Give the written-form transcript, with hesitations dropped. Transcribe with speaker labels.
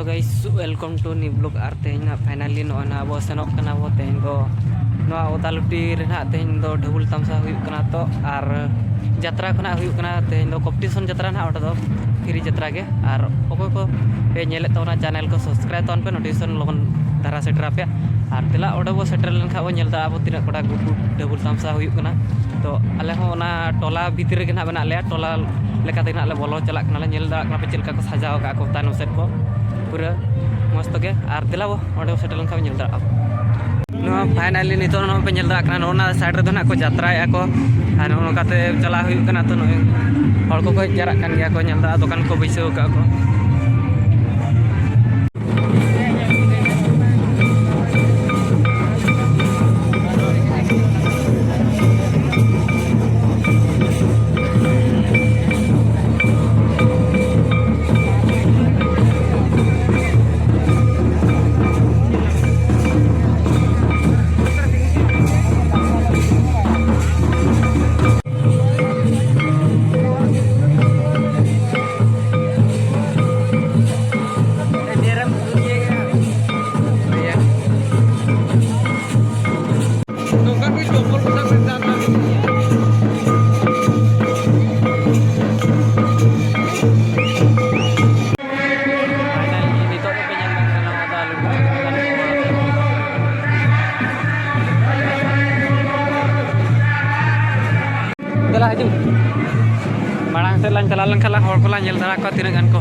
Speaker 1: hello guys welcome to new blog आर तेज finally नोना अब सेनों कना बो तेज दो नोआ ओदालुटी रेना तेज दो ढबुल तमसा हुई कना तो आर यात्रा खना हुई कना तेज दो कॉम्पिटिशन यात्रा ना ओटा दो फ्री यात्रा के आर ओको को पे नेले तोना चैनल को सब्सक्राइब तोन पे नोटिफिकेशन लगन धारा सेटर पे आर तेला ओडे बो सेटर लन खा बो नेलदा अब तिना कोटा गुडू ढबुल तमसा हुई कना तो आले हो ना टोला भीतर के ना बना ले टोला लेकाते ना ले बोलो चला कना ले नेलदा कना पे चिलका को सजाव का को तानो सेट को पूरा मस्त के आर दिला वो ओडे सेटल खा नेल दा नो फाइनली नितो नो पे नेल दा कना नोना साइड रे ना को यात्रा या को आर नो काते चला हुई कना तो नो हर को जारा कान गया को नेल दा दुकान को बैसो का को Marang se lan jalan kala hor ko lan jel dara ko tira gan ko